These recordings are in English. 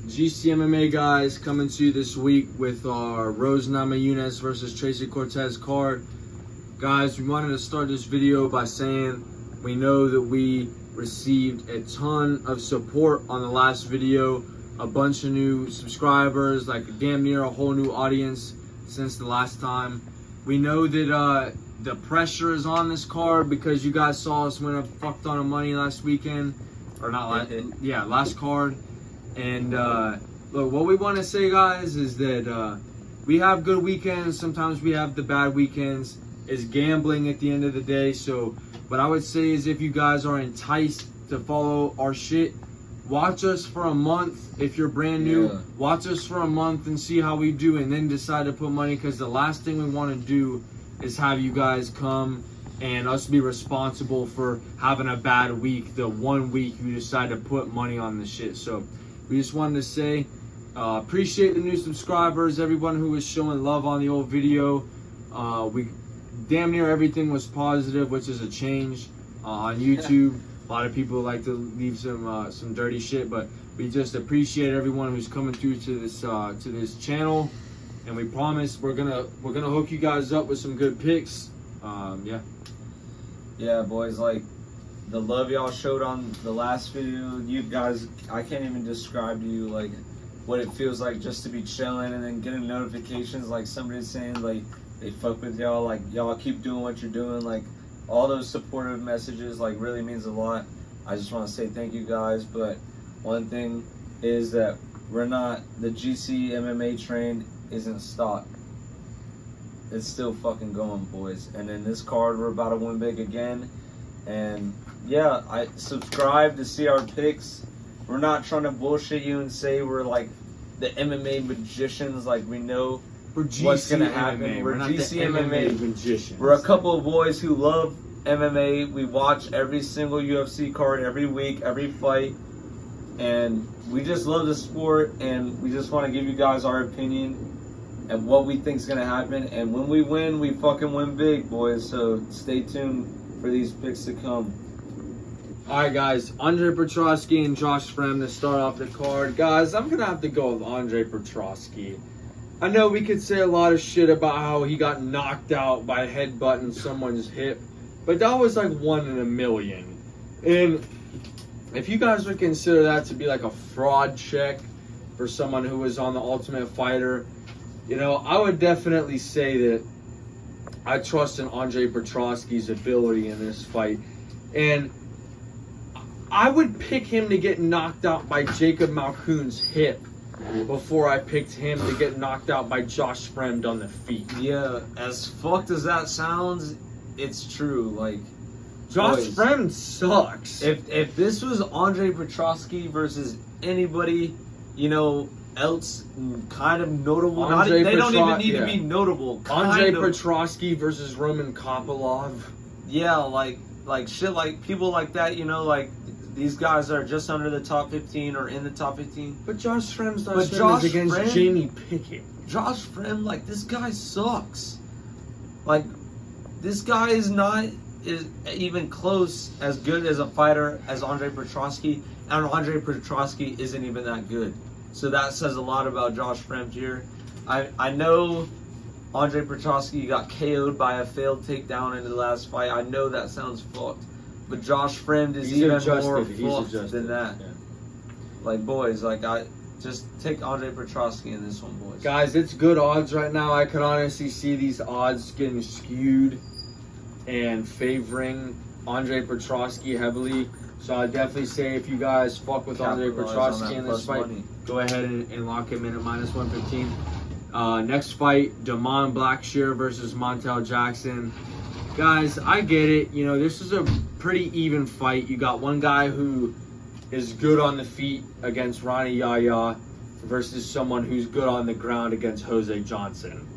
GC MMA guys, coming to you this week with our Rosa Namajunas versus Tracy Cortez card. Guys, we wanted to start this video by saying we know that we received a ton of support on the last video, a bunch of new subscribers, like damn near a whole new audience since the last time. We know that the pressure is on this card because you guys saw us win a fuck ton of money last weekend, or not last, yeah, last card. And look, what we want to say, guys, is that we have good weekends. Sometimes we have the bad weekends. It's gambling at the end of the day. So what I would say is, if you guys are enticed to follow our shit, watch us for a month. If you're brand new, watch us for a month and see how we do, and then decide to put money, because the last thing we want to do is have you guys come and us be responsible for having a bad week the 1 week you decide to put money on the shit. So we just wanted to say appreciate the new subscribers, everyone who was showing love on the old video. We damn near everything was positive, which is a change on YouTube. A lot of people like to leave some dirty shit, but we just appreciate everyone who's coming through to this channel, and we promise we're gonna hook you guys up with some good picks. Yeah, boys, like the love y'all showed on the last video, you guys, I can't even describe to you like what it feels like just to be chilling and then getting notifications like somebody saying like they fuck with y'all, like y'all keep doing what you're doing, like all those supportive messages like really means a lot. I just want to say thank you guys. But one thing is that we're not, the GC MMA train isn't stopped. It's still fucking going, boys. And in this card, we're about to win big again. And yeah, I subscribe to see our picks. We're not trying to bullshit you and say we're like the MMA magicians, like we know what's gonna happen. We're not GC MMA magicians. We're a couple of boys who love MMA. We watch every single UFC card every week, every fight, and we just love the sport, and we just want to give you guys our opinion and what we think is gonna happen. And when we win, we fucking win big, boys. So stay tuned for these picks to come. Alright guys, Andre Petroski and Josh Frem to start off the card. Guys, I'm gonna have to go with Andre Petroski. I know we could say a lot of shit about how he got knocked out by headbutting someone's hip, but that was like 1 in a million. And if you guys would consider that to be like a fraud check for someone who was on the Ultimate Fighter, you know, I would definitely say that I trust in Andre Petroski's ability in this fight. And I would pick him to get knocked out by Jacob Malkoun's hip before I picked him to get knocked out by Josh Fremd on the feet. Yeah, as fucked as that sounds, it's true. Like, Josh Fremd sucks. If this was Andre Petroski versus anybody, you know, else kind of notable, they don't even need to be notable. Andre Petroski versus Roman Kopylov. Yeah, like shit, like people like that, you know, like these guys are just under the top 15 or in the top 15. But Josh Fremd's not against Jamie Pickett. Josh Fremd, like, this guy sucks. Like, this guy is even close as good as a fighter as Andre Petroski, and Andre Petroski isn't even that good. So that says a lot about Josh Fremd here. I know Andre Petroski got KO'd by a failed takedown in the last fight. I know that sounds fucked. But Josh Fremd is even more fucked than that. Yeah. Like, boys, like, I just take Andre Petroski in this one, boys. Guys, it's good odds right now. I could honestly see these odds getting skewed and favoring Andre Petroski heavily. So I definitely say, if you guys fuck with Andre Petroski in this fight, go ahead and lock him in at -115. Next fight, Blackshear versus Montel Jackson. Guys, I get it. You know, this is a pretty even fight. You got one guy who is good on the feet against Ronnie Yahya versus someone who's good on the ground against Jose Johnson.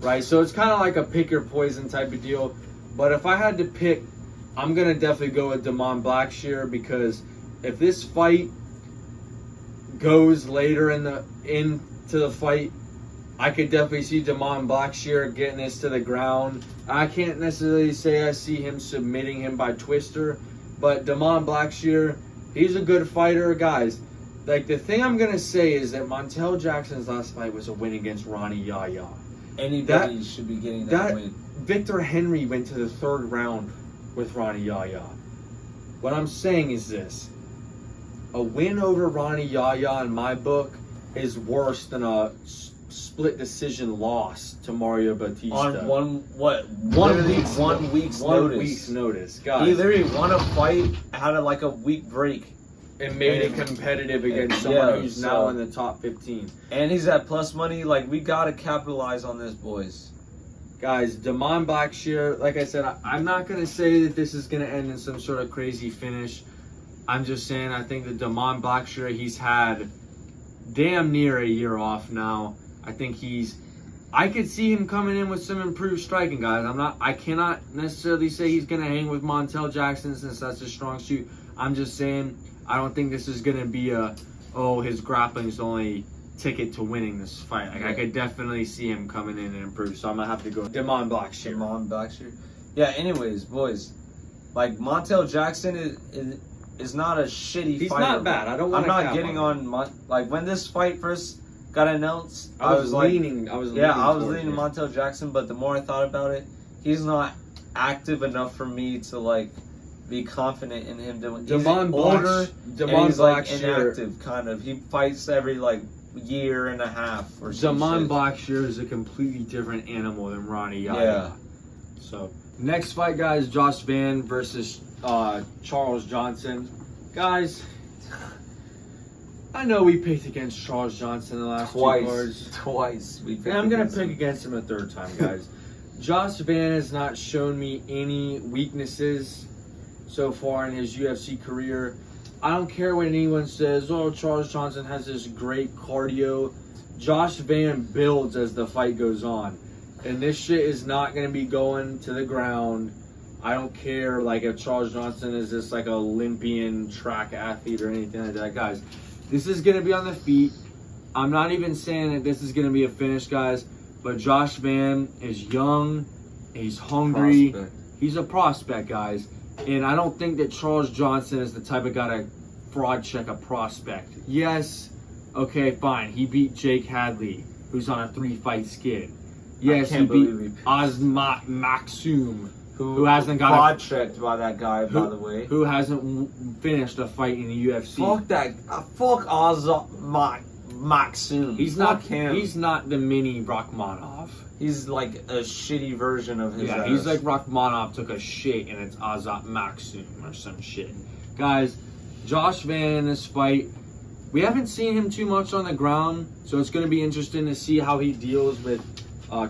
Right? So it's kind of like a pick your poison type of deal. But if I had to pick, I'm going to definitely go with Blackshear, because if this fight goes later into the fight, I could definitely see Blackshear getting this to the ground. I can't necessarily say I see him submitting him by twister, but Blackshear, he's a good fighter. Guys, Like, the thing I'm going to say is that Montel Jackson's last fight was a win against Ronnie Yaya. Anybody should be getting that win. Victor Henry went to the 3rd round with Ronnie Yaya. What I'm saying is this. A win over Ronnie Yaya, in my book, is worse than a split decision loss to Mario Batista. On one week's notice. Guys. He literally won a fight, had a week break. And made it competitive against someone who's now in the top 15. And he's at plus money. Like, we got to capitalize on this, boys. Guys, Damon Blackshear, like I said, I'm not going to say that this is going to end in some sort of crazy finish. I'm just saying I think that Damon Blackshear, he's had damn near a year off now. I think I could see him coming in with some improved striking, guys. I cannot necessarily say he's going to hang with Montel Jackson since that's his strong suit. I'm just saying I don't think this is going to be his grappling's the only ticket to winning this fight. Like, I could definitely see him coming in and improve. So I'm going to have to go Damon Blackshear. Yeah, anyways, boys. Like, Montel Jackson is not a shitty fighter. He's not bad. I'm not getting on like, when this fight first got announced, I was leaning Montel Jackson, but the more I thought about it, he's not active enough for me to, like, be confident in him doing. He's older, he's like inactive, kind of. He fights every year and a half or something. Damon Blackshear is a completely different animal than Ronnie Yaya. Yeah. So next fight, guys, Josh Van versus Charles Johnson. Guys, I know we picked against Charles Johnson in the last two cards. Twice. And I'm gonna pick against him a 3rd time, guys. Josh Van has not shown me any weaknesses so far in his UFC career. I don't care what anyone says, oh, Charles Johnson has this great cardio. Josh Van builds as the fight goes on. And this shit is not going to be going to the ground. I don't care if Charles Johnson is this Olympian track athlete or anything like that. Guys, this is going to be on the feet. I'm not even saying that this is going to be a finish, guys. But Josh Van is young. He's hungry. He's a prospect, guys. And I don't think that Charles Johnson is the type of guy to fraud check a prospect. Yes, okay, fine. He beat Jake Hadley, who's on a 3-fight skid. Yes, he beat Azmat Maksum, who hasn't got fraud checked by that guy, by the way. Who hasn't finished a fight in the UFC. Fuck that. Fuck Azmat Maksum. He's not the mini Rachmanov. He's like a shitty version of his ass. He's like Rachmanov took a shit and it's Azat Maksum or some shit. Guys, Josh Van in this fight, we haven't seen him too much on the ground, so it's going to be interesting to see how he deals with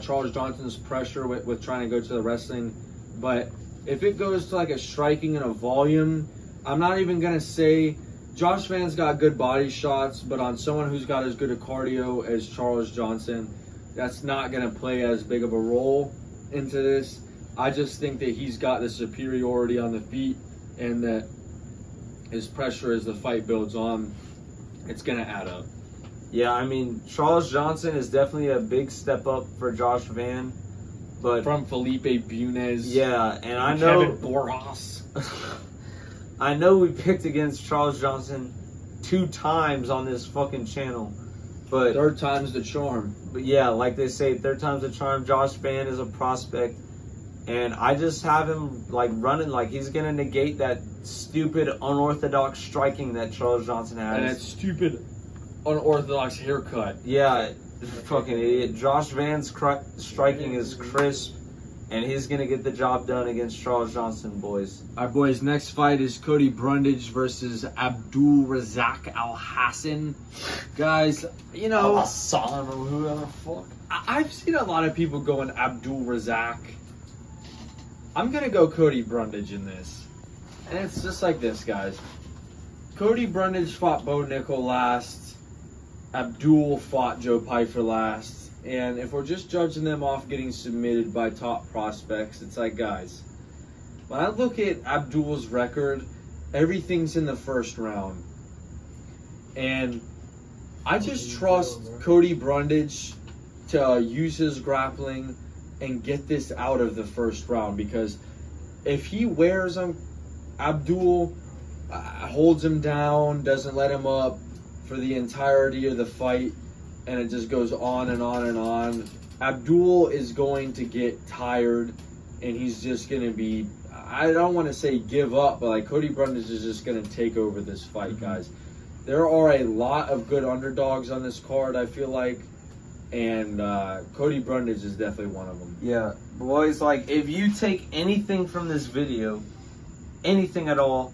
Charles Johnson's pressure with trying to go to the wrestling. But if it goes to a striking and a volume, I'm not even going to say Josh Van's got good body shots, but on someone who's got as good a cardio as Charles Johnson, that's not going to play as big of a role into this. I just think that he's got the superiority on the feet and that his pressure as the fight builds on, it's going to add up. Yeah, I mean, Charles Johnson is definitely a big step up for Josh Van. But from Felipe Bunez. Yeah, and I know Kevin Boras. I know we picked against Charles Johnson 2 times on this fucking channel. But 3rd time's the charm. But yeah, like they say, 3rd time's the charm. Josh Van is a prospect. And I just have him running he's gonna negate that stupid unorthodox striking that Charles Johnson has. And that stupid unorthodox haircut. Yeah, fucking idiot. Josh Van's striking is crisp. And he's going to get the job done against Charles Johnson, boys. All right, boys. Next fight is Cody Brundage versus Abdul Razak Al Hassan. Guys, Hassan or whoever the fuck. I've seen a lot of people going Abdul Razak. I'm going to go Cody Brundage in this. And it's just like this, guys. Cody Brundage fought Bo Nickel last. Abdul fought Joe Pyfer last. And if we're just judging them off getting submitted by top prospects, it's like, guys, when I look at Abdul's record, everything's in the 1st round. And I just trust Cody Brundage to use his grappling and get this out of the 1st round. Because if he wears him, Abdul holds him down, doesn't let him up, for the entirety of the fight, and it just goes on and on and on. Abdul is going to get tired, and he's just going to be, I don't want to say give up, but like Cody Brundage is just going to take over this fight, guys. There are a lot of good underdogs on this card, I feel like, and Cody Brundage is definitely one of them. Yeah, boys, like, if you take anything from this video, anything at all,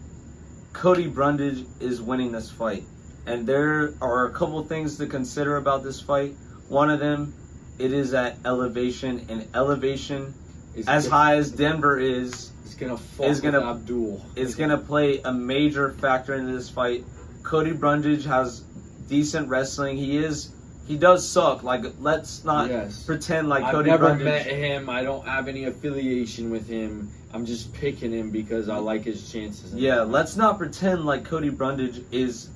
Cody Brundage is winning this fight. And there are a couple things to consider about this fight. One of them, it is at elevation, and elevation, as high as Denver is gonna Abdul. Is gonna play a major factor into this fight. Cody Brundage has decent wrestling. He does suck. Like, let's not pretend like Cody Brundage. I've never met him. I don't have any affiliation with him. I'm just picking him because I like his chances. Yeah, let's not pretend like Cody Brundage is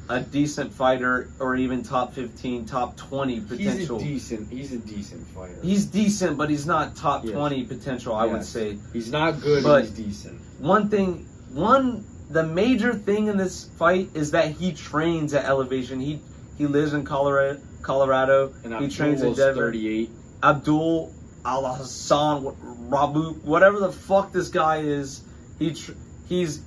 a decent fighter or even top 15, top 20 potential. He's a decent fighter. He's decent, but he's not top 20 potential, I would say. He's not good, but he's decent. The major thing in this fight is that he trains at elevation. He lives in Colorado. And he trains in Denver. 38. Abdul Al-Hassan Rabu, whatever the fuck this guy is, he's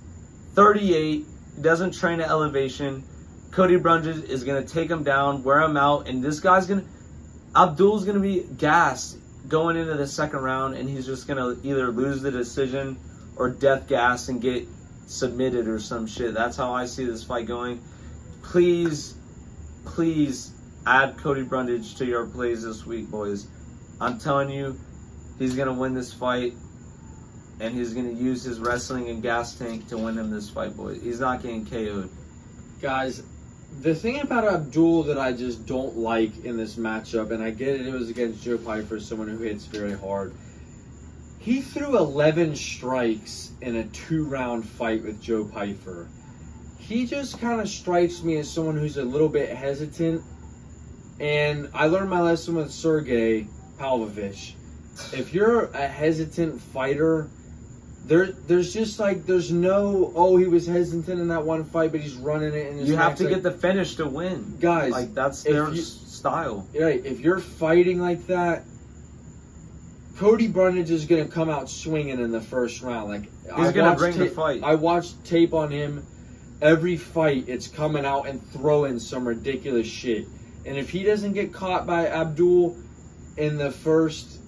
38. He doesn't train at elevation. Cody Brundage is going to take him down, wear him out, and this guy's Abdul's going to be gassed going into the second round, and he's just going to either lose the decision or death gas and get submitted or some shit. That's how I see this fight going. Please add Cody Brundage to your plays this week, boys. I'm telling you, he's going to win this fight, and he's going to use his wrestling and gas tank to win him this fight, boys. He's not getting KO'd. Guys, the thing about Abdul that I just don't like in this matchup, and I get it was against Joe Pyfer, someone who hits very hard. He threw 11 strikes in a 2-round fight with Joe Pyfer. He just kind of strikes me as someone who's a little bit hesitant. And I learned my lesson with Sergey Pavlovich. If you're a hesitant fighter, there's just like, there's no, oh, he was hesitant in that one fight, but he's running it. And you have to get the finish to win. Guys. Like, that's their style. Right. If you're fighting like that, Cody Brundage is going to come out swinging in the first round. Like, he's going to bring the fight. I watched tape on him. Every fight, it's coming out and throwing some ridiculous shit. And if he doesn't get caught by Abdul in the first,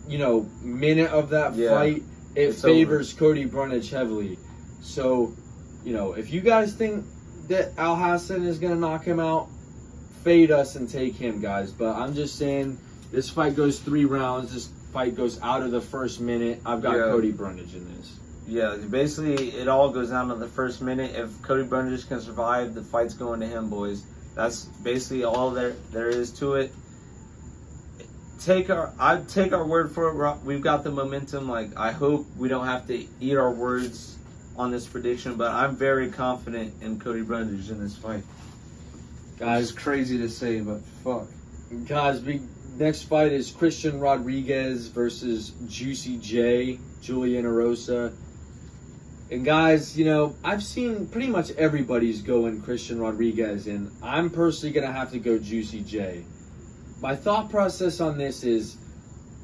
minute of that fight, it favors Cody Brundage heavily. So, if you guys think that Al Hassan is going to knock him out, fade us and take him, guys. But I'm just saying, this fight goes 3 rounds. This fight goes out of the first minute. I've got Cody Brundage in this. Yeah, basically, it all goes down to the first minute. If Cody Brundage can survive, the fight's going to him, boys. That's basically all there is to it. I'd take our word for it. We've got the momentum. Like, I hope we don't have to eat our words on this prediction, but I'm very confident in Cody Brundage in this fight. Guys, it's crazy to say, but fuck. Guys, next fight is Christian Rodriguez versus Juicy J, Julian Rosa. And guys, I've seen pretty much everybody's going Christian Rodriguez, and I'm personally going to have to go Juicy J. My thought process on this is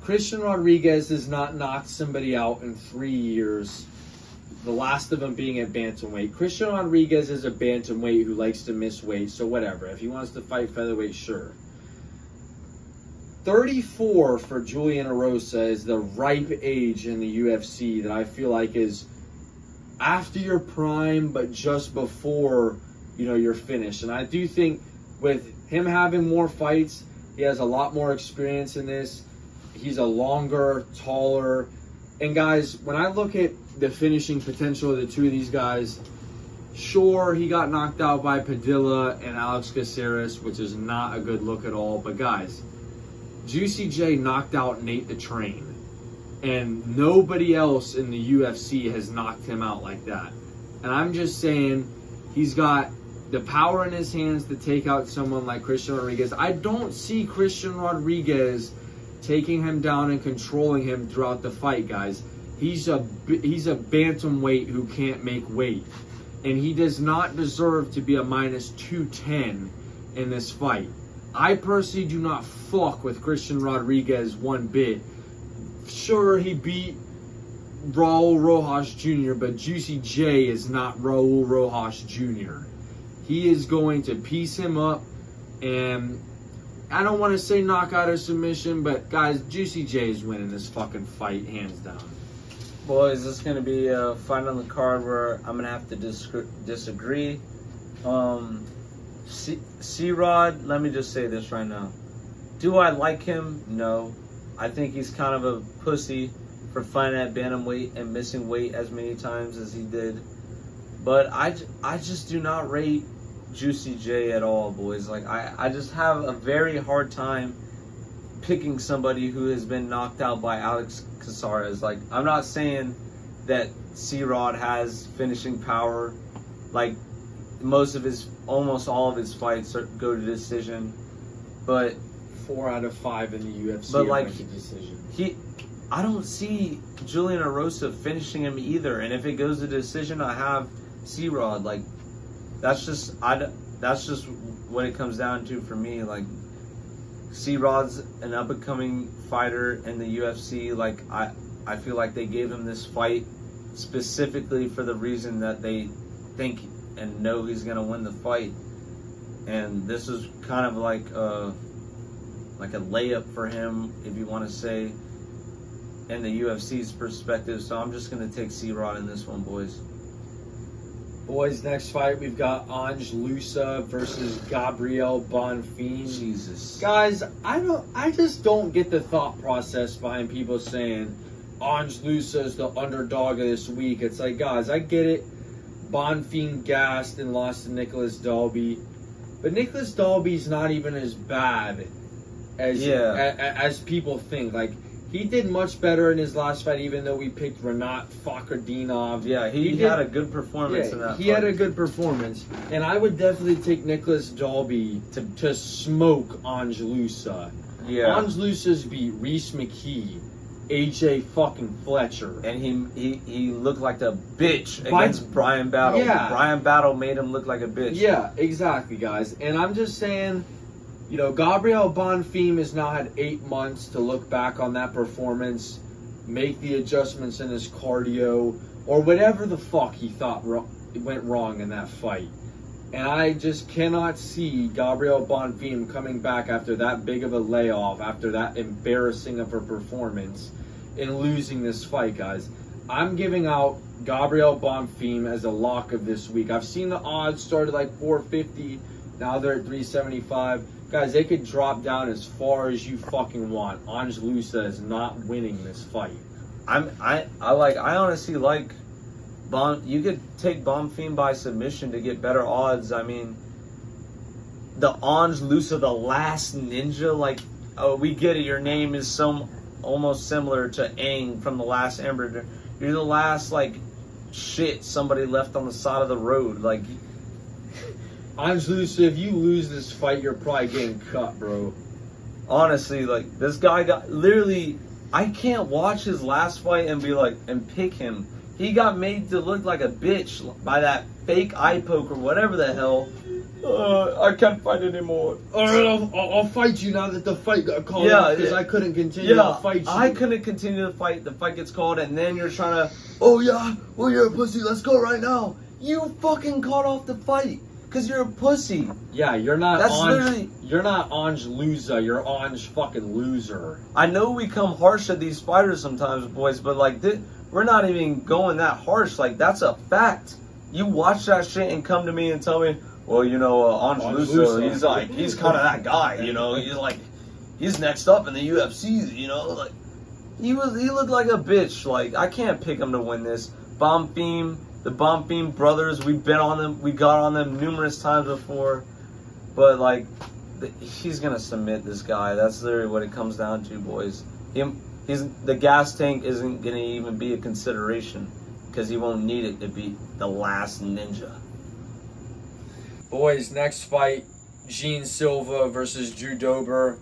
Christian Rodriguez has not knocked somebody out in 3 years, the last of them being at bantamweight. Christian Rodriguez is a bantamweight who likes to miss weight, so whatever. If he wants to fight featherweight, sure. 34 for Julian Rosa is the ripe age in the UFC that I feel like is after your prime, but just before, you're finished. And I do think with him having more fights, he has a lot more experience in this. He's a longer, taller. And guys, when I look at the finishing potential of the two of these guys, sure, he got knocked out by Padilla and Alex Caceres, which is not a good look at all. But guys, Juicy J knocked out Nate the Train. And nobody else in the UFC has knocked him out like that. And I'm just saying, he's got the power in his hands to take out someone like Christian Rodriguez. I don't see Christian Rodriguez taking him down and controlling him throughout the fight, guys. He's a bantamweight who can't make weight. and he does not deserve to be a minus 210 in this fight. I personally do not fuck with Christian Rodriguez one bit. Sure, he beat Raul Rojas Jr., but Juicy J is not Raul Rojas Jr. He is going to piece him up, and I don't want to say knockout or submission, but guys, Juicy J is winning this fucking fight, hands down. Boys, this is going to be a fight on the card where I'm going to have to disagree. C-Rod, let me just say this right now. Do I like him? No. I think he's kind of a pussy for fighting at bantamweight and missing weight as many times as he did. But I just do not rate Juicy J at all, boys. Like, I just have a very hard time picking somebody who has been knocked out by Alex Caceres. Like, I'm not saying that C-Rod has finishing power. Like, almost all of his fights go to decision. But 4 out of 5 in the UFC. But like, decision. I don't see Julian or Rosa finishing him either. And if it goes to decision, I have C-Rod. Like, that's just what it comes down to for me. Like, C-Rod's an up-and-coming fighter in the UFC. Like, I feel like they gave him this fight specifically for the reason that they think and know he's gonna win the fight. And this is kind of like a layup for him, if you want to say, in the UFC's perspective. So I'm just gonna take C-Rod in this one, boys. Boys, next fight we've got Ange Loosa versus Gabriel Bonfim. Jesus, guys, I just don't get the thought process behind people saying Ange Loosa is the underdog of this week. It's like, guys, I get it. Bonfim gassed and lost to Nicholas Dalby, but Nicholas Dalby's not even as bad as people think. Like, he did much better in his last fight, even though we picked Renat Fakhretdinov. Yeah, he had a good performance in that fight. He had a good performance, and I would definitely take Nicholas Dalby to smoke Ange Loosa. Yeah, Ange Loosa's beat Reese McKee, AJ fucking Fletcher, and he looked like a bitch against Brian Battle. Yeah, Brian Battle made him look like a bitch. Yeah, exactly, guys. And I'm just saying, you know, Gabriel Bonfim has now had 8 months to look back on that performance, make the adjustments in his cardio, or whatever the fuck he thought went wrong in that fight. And I just cannot see Gabriel Bonfim coming back after that big of a layoff, after that embarrassing of a performance, and losing this fight, guys. I'm giving out Gabriel Bonfim as a lock of this week. I've seen the odds start at like 450, now they're at 375. Guys, they could drop down as far as you fucking want. Ange Loosa is not winning this fight. I honestly like you could take Bonfim by submission to get better odds. I mean, the Ange Loosa, the last ninja, like, oh, we get it, your name is almost similar to Aang from The Last Emperor. You're the last, like, shit somebody left on the side of the road. Like, Ange Loosa, if you lose this fight, you're probably getting cut, bro. Honestly, like, this guy got literally, I can't watch his last fight and be like, and pick him. He got made to look like a bitch by that fake eye poke or whatever the hell. I can't fight anymore. I'll fight you now that the fight got called. Yeah, because I couldn't continue to fight you. I couldn't continue to fight. The fight gets called, and then you're trying to, oh yeah, well, you're a pussy. Let's go right now. You fucking called off the fight. Because you're a pussy. Yeah, you're not you're not Ange Loosa, you're Ange fucking loser. I know we come harsh at these fighters sometimes, boys, but like we're not even going that harsh. Like, that's a fact. You watch that shit and come to me and tell me, well, you know, Ange Loosa, he's kind of that guy, you know. He's next up in the UFC, you know. Like, he looked like a bitch. Like, I can't pick him to win this. The Bonfim brothers, we got on them numerous times before, but like, he's gonna submit this guy. That's literally what it comes down to, boys. The gas tank isn't gonna even be a consideration because he won't need it to be the last ninja. Boys, next fight, Gene Silva versus Drew Dober.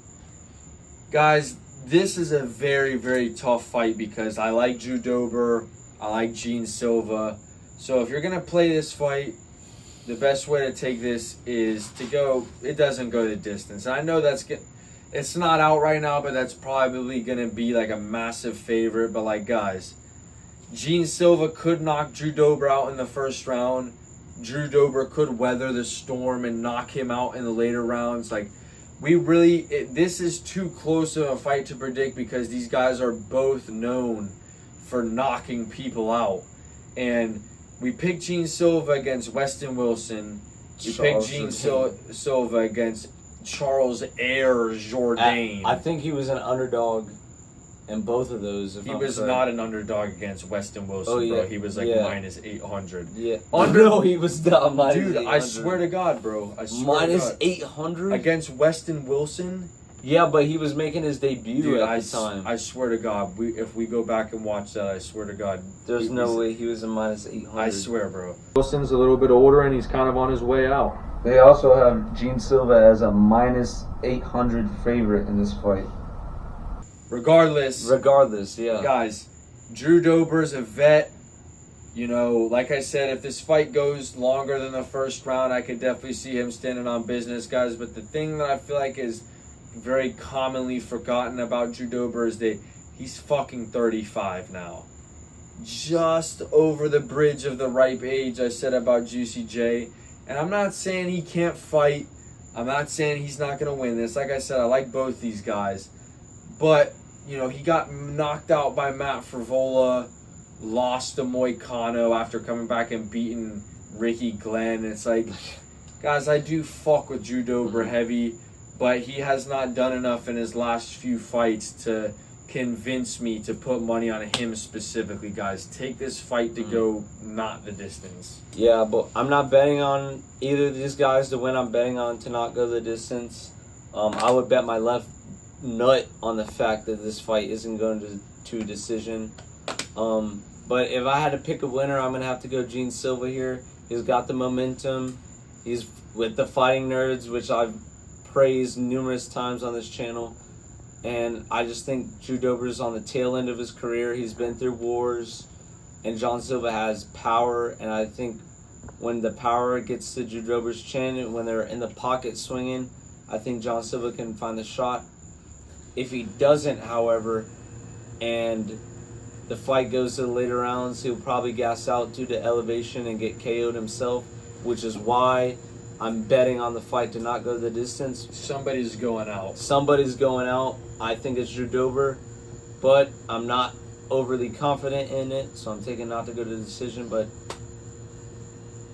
Guys, this is a very, very tough fight because I like Drew Dober, I like Gene Silva. So if you're going to play this fight, the best way to take this is to go, it doesn't go the distance. And I know it's not out right now, but that's probably going to be like a massive favorite. But like, guys, Gene Silva could knock Drew Dober out in the first round. Drew Dober could weather the storm and knock him out in the later rounds. Like, this is too close of a fight to predict because these guys are both known for knocking people out. And we picked Gene Silva against Weston Wilson. We picked Gene Silva against Charles Air Jourdain. I think he was an underdog in both of those. He was not an underdog against Weston Wilson, bro. He was like minus 800. Yeah. No, he was not minus 800. Dude, I swear to God, bro. I swear minus to God. 800? Against Weston Wilson? Yeah, but he was making his debut at the time. I swear to God, if we go back and watch that, I swear to God. There's no way he was a minus 800. I swear, bro. Wilson's a little bit older, and he's kind of on his way out. They also have Gene Silva as a minus 800 favorite in this fight. Regardless, yeah. Guys, Drew Dober's a vet. You know, like I said, if this fight goes longer than the first round, I could definitely see him standing on business, guys. But the thing that I feel like is very commonly forgotten about Drew Dober is that he's fucking 35 now. Just over the bridge of the ripe age I said about Juicy J. And I'm not saying he can't fight. I'm not saying he's not going to win this. Like I said, I like both these guys. But, you know, he got knocked out by Matt Frivola, lost to Moicano after coming back and beating Ricky Glenn. It's like, guys, I do fuck with Drew Dober heavy, but he has not done enough in his last few fights to convince me to put money on him specifically, guys. Take this fight to go not the distance. Yeah, but I'm not betting on either of these guys to win. I'm betting on to not go the distance. I would bet my left nut on the fact that this fight isn't going to a decision. But if I had to pick a winner, I'm going to have to go Gene Silva here. He's got the momentum. He's with the Fighting Nerds, which I've praised numerous times on this channel. And I just think Drew Dober's on the tail end of his career. He's been through wars. And John Silva has power. And I think when the power gets to Drew Dober's chin and when they're in the pocket swinging, I think John Silva can find the shot. If he doesn't, however, and the fight goes to the later rounds, he'll probably gas out due to elevation and get KO'd himself, which is why I'm betting on the fight to not go the distance. Somebody's going out. Somebody's going out. I think it's Drew Dober, but I'm not overly confident in it, so I'm taking not to go to the decision. But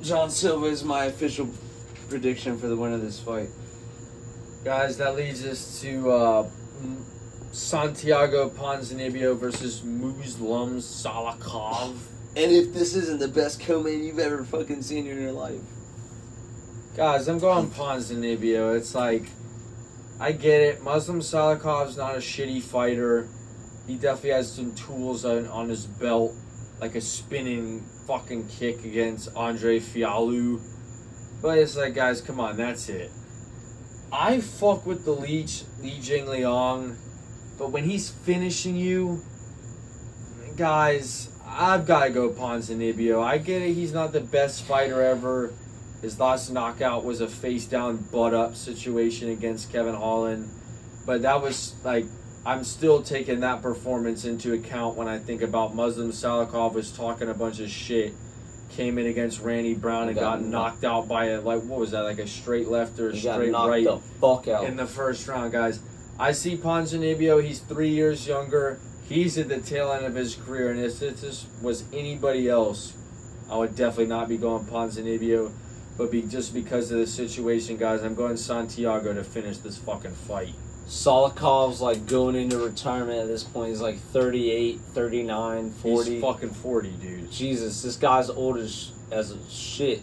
John Silva is my official prediction for the winner of this fight. Guys, that leads us to Santiago Ponzinibbio versus Muslim Salikov. And if this isn't the best co-main you've ever fucking seen in your life. Guys, I'm going Ponzinibbio. It's like, I get it. Muslim Salikov's not a shitty fighter. He definitely has some tools on his belt, like a spinning fucking kick against Andre Fialou. But it's like, guys, come on, that's it. I fuck with the Li Jingliang, but when he's finishing you, guys, I've got to go Ponzinibbio. I get it, he's not the best fighter ever. His last knockout was a face-down, butt-up situation against Kevin Holland. But that was, like, I'm still taking that performance into account when I think about Muslim Salikov was talking a bunch of shit. Came in against Randy Brown and got knocked out by a, like, what was that, like a straight left or a straight right the fuck out in the first round, guys. I see Ponzinibbio, he's 3 years younger. He's at the tail end of his career, and if this was anybody else, I would definitely not be going Ponzinibbio. But just because of the situation, guys, I'm going Santiago to finish this fucking fight. Salikov's like going into retirement at this point. He's like 38, 39, 40. He's fucking 40, dude. Jesus, this guy's old as shit.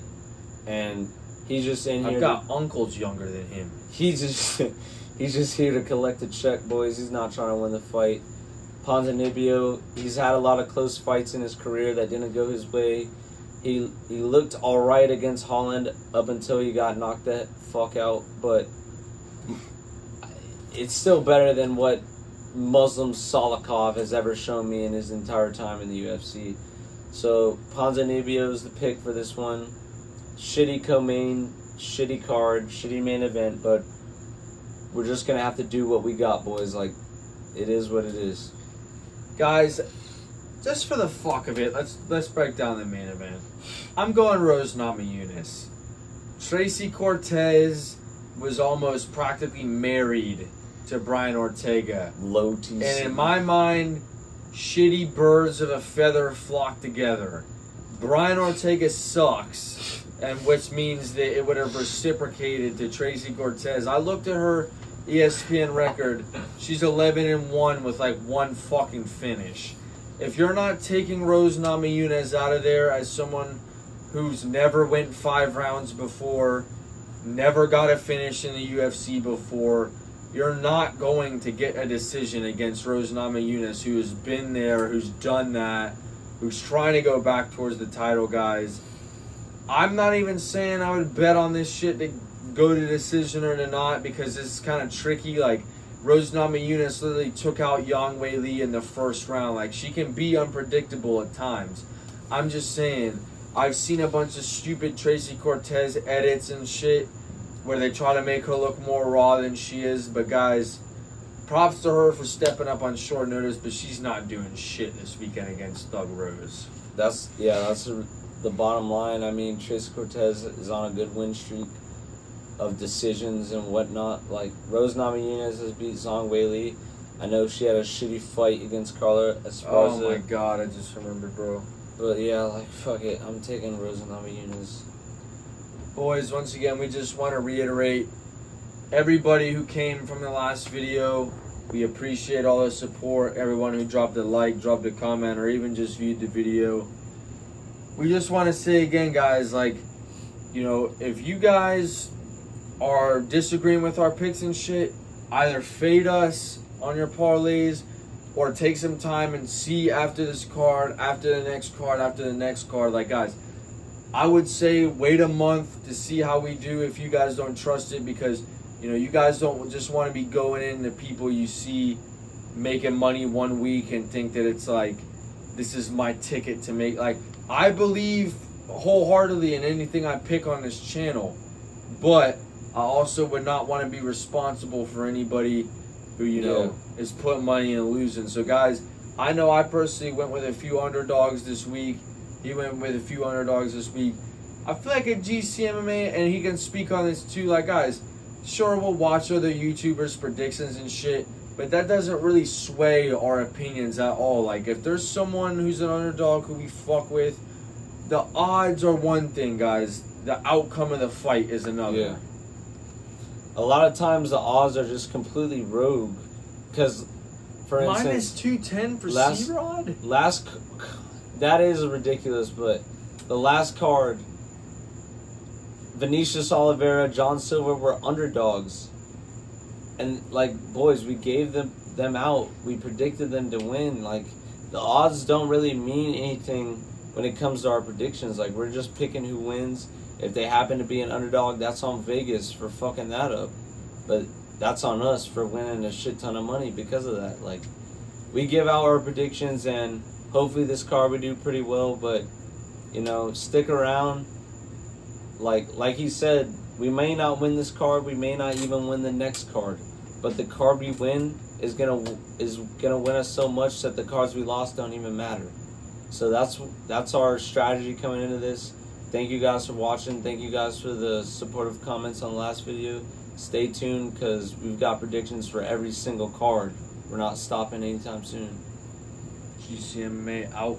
And he's just in here. I've got uncles younger than him. He's just here to collect a check, boys. He's not trying to win the fight. Ponzinibbio, he's had a lot of close fights in his career that didn't go his way. He looked alright against Holland up until he got knocked the fuck out, but it's still better than what Muslim Salikov has ever shown me in his entire time in the UFC. So Ponzinibbio is the pick for this one. Shitty co-main, shitty card, shitty main event, but we're just gonna have to do what we got, boys. Like, it is what it is. Guys, just for the fuck of it, let's break down the main event. I'm going Rose Namajunas. Tracy Cortez was almost practically married to Brian Ortega. Low TC. And in my mind, shitty birds of a feather flock together. Brian Ortega sucks, and which means that it would have reciprocated to Tracy Cortez. I looked at her ESPN record. She's 11-1 with like one fucking finish. If you're not taking Rose Namajunas out of there as someone who's never went 5 rounds before, never got a finish in the UFC before, you're not going to get a decision against Rose Namajunas, who has been there, who's done that, who's trying to go back towards the title, guys. I'm not even saying I would bet on this shit to go to decision or to not, because it's kind of tricky. Like, Rose Namajunas literally took out Yang Wei Li in the first round. Like, she can be unpredictable at times. I'm just saying, I've seen a bunch of stupid Tracy Cortez edits and shit where they try to make her look more raw than she is. But guys, props to her for stepping up on short notice, but she's not doing shit this weekend against Thug Rose. That's the bottom line. I mean, Tracy Cortez is on a good win streak of decisions and whatnot. Like, Rose Namajunas has beat Zhang Weili. I know she had a shitty fight against Carla Esparza. Oh my god, I just remembered, bro. But yeah, like, fuck it. I'm taking Rose Namajunas. Boys, once again, we just want to reiterate, everybody who came from the last video, we appreciate all the support. Everyone who dropped a like, dropped a comment, or even just viewed the video. We just want to say again, guys, like, you know, if you guys are disagreeing with our picks and shit, either fade us on your parlays or take some time and see after this card, after the next card, after the next card. Like, guys, I would say wait a month to see how we do if you guys don't trust it, because, you know, you guys don't just want to be going into people you see making money one week and think that it's like, this is my ticket to make. Like, I believe wholeheartedly in anything I pick on this channel, but I also would not want to be responsible for anybody who, you know, is putting money and losing. So, guys, I know I personally went with a few underdogs this week. He went with a few underdogs this week. I feel like at GCMMA, and he can speak on this too, like, guys, sure, we'll watch other YouTubers' predictions and shit, but that doesn't really sway our opinions at all. Like, if there's someone who's an underdog who we fuck with, the odds are one thing, guys. The outcome of the fight is another. Yeah. A lot of times the odds are just completely rogue. Because, for instance, -210 for C-Rod? That is ridiculous, but the last card, Vinicius Oliveira, John Silva were underdogs. And, like, boys, we gave them out. We predicted them to win. Like, the odds don't really mean anything when it comes to our predictions. Like, we're just picking who wins. If they happen to be an underdog, that's on Vegas for fucking that up. But that's on us for winning a shit ton of money because of that. Like, we give out our predictions, and hopefully this card we do pretty well. But, you know, stick around. Like he said, we may not win this card. We may not even win the next card. But the card we win is gonna win us so much that the cards we lost don't even matter. So that's our strategy coming into this. Thank you guys for watching. Thank you guys for the supportive comments on the last video. Stay tuned, because we've got predictions for every single card. We're not stopping anytime soon. GCMMA out.